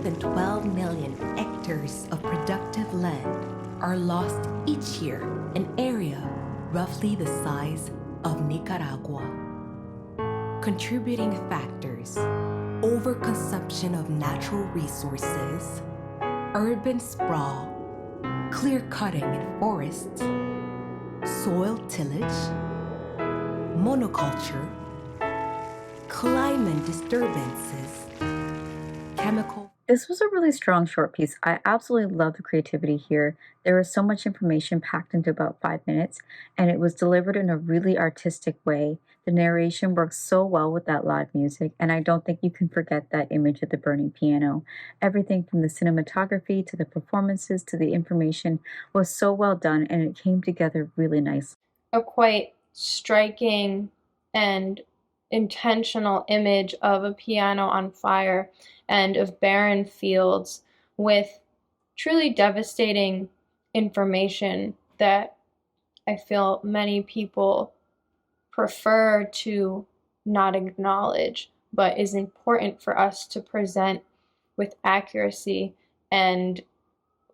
than 12 million hectares of productive land are lost each year, an area roughly the size of Nicaragua. Contributing factors: overconsumption of natural resources, urban sprawl, clear cutting in forests, soil tillage, monoculture, climate disturbances, chemical. This was a really strong short piece. I absolutely love the creativity here. There was so much information packed into about 5 minutes, and it was delivered in a really artistic way. The narration works so well with that live music, and I don't think you can forget that image of the burning piano. Everything from the cinematography to the performances to the information was so well done, and it came together really nicely. A quite striking and intentional image of a piano on fire and of barren fields with truly devastating information that I feel many people prefer to not acknowledge, but is important for us to present with accuracy and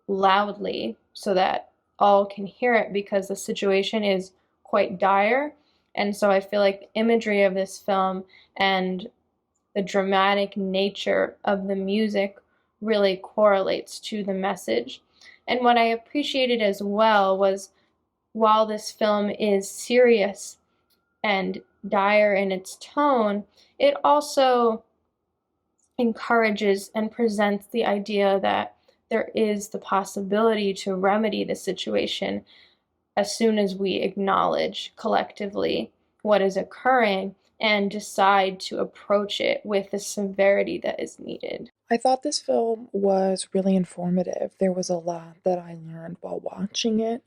loudly so that all can hear it, because the situation is quite dire. And so I feel like the imagery of this film and the dramatic nature of the music really correlates to the message. And what I appreciated as well was, while this film is serious and dire in its tone, it also encourages and presents the idea that there is the possibility to remedy the situation as soon as we acknowledge collectively what is occurring and decide to approach it with the severity that is needed. I thought this film was really informative. There was a lot that I learned while watching it.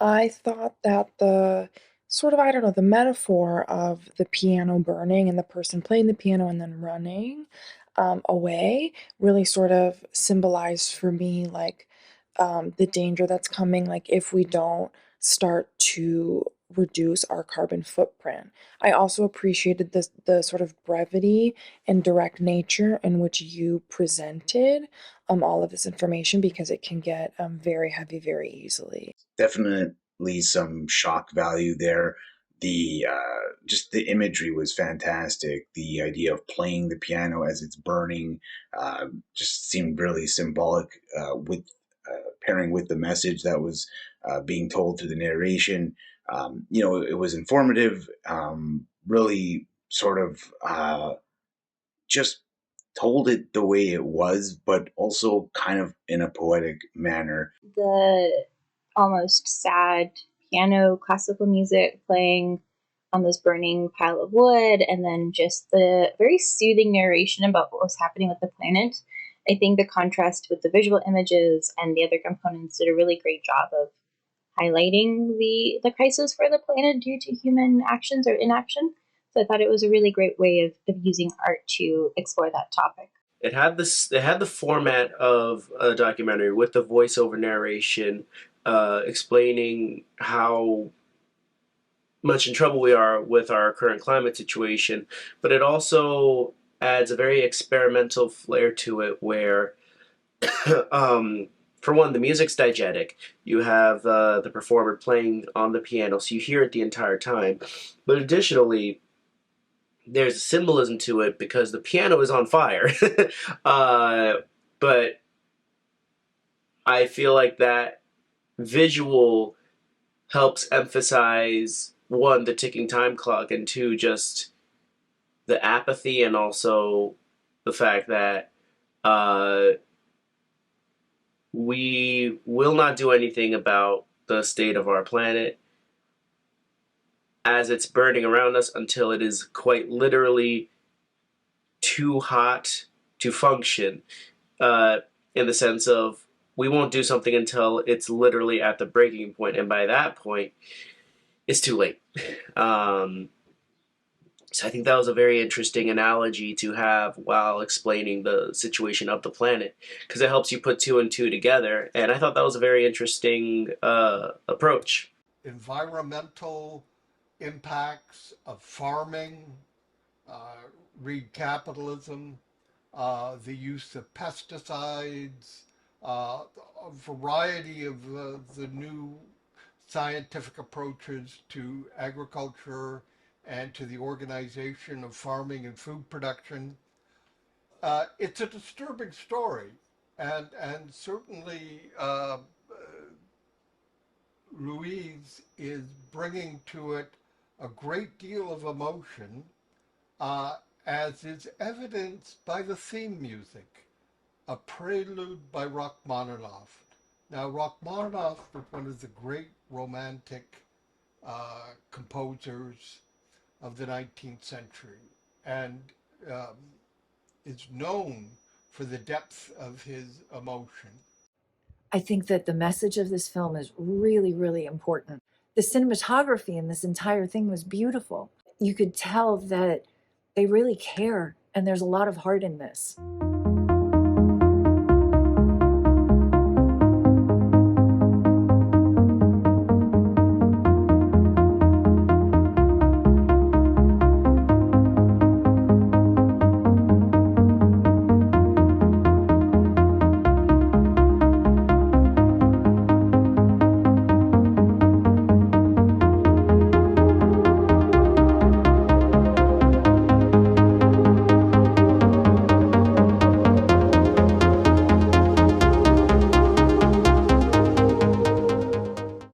I thought that the sort of, I don't know, the metaphor of the piano burning and the person playing the piano and then running away really sort of symbolized for me like the danger that's coming, like if we don't start to reduce our carbon footprint. I also appreciated the sort of brevity and direct nature in which you presented all of this information, because it can get very heavy very easily. Definitely some shock value there. The just the imagery was fantastic. The idea of playing the piano as it's burning just seemed really symbolic, with pairing with the message that was being told through the narration. It was informative, really sort of just told it the way it was, but also kind of in a poetic manner. The almost sad piano classical music playing on this burning pile of wood, and then just the very soothing narration about what was happening with the planet. I think the contrast with the visual images and the other components did a really great job of highlighting the crisis for the planet due to human actions or inaction. So I thought it was a really great way of using art to explore that topic. It had the format of a documentary with the voiceover narration, explaining how much in trouble we are with our current climate situation, but it also adds a very experimental flair to it where for one, the music's diegetic. You have the performer playing on the piano, so you hear it the entire time. But additionally, there's a symbolism to it because the piano is on fire. But I feel like that visual helps emphasize, one, the ticking time clock, and two, just the apathy, and also the fact that we will not do anything about the state of our planet as it's burning around us until it is quite literally too hot to function, in the sense of we won't do something until it's literally at the breaking point, and by that point, it's too late. So I think that was a very interesting analogy to have while explaining the situation of the planet, because it helps you put two and two together, and I thought that was a very interesting approach. Environmental impacts of farming, read capitalism, the use of pesticides, a variety of the new scientific approaches to agriculture and to the organization of farming and food production. It's a disturbing story, and certainly Louise is bringing to it a great deal of emotion, uh, as is evidenced by the theme music, a prelude by Rachmaninoff. Now, Rachmaninoff was one of the great romantic composers of the 19th century, and um, is known for the depth of his emotion. I think that the message of this film is really, really important. The cinematography in this entire thing was beautiful. You could tell that they really care, and there's a lot of heart in this.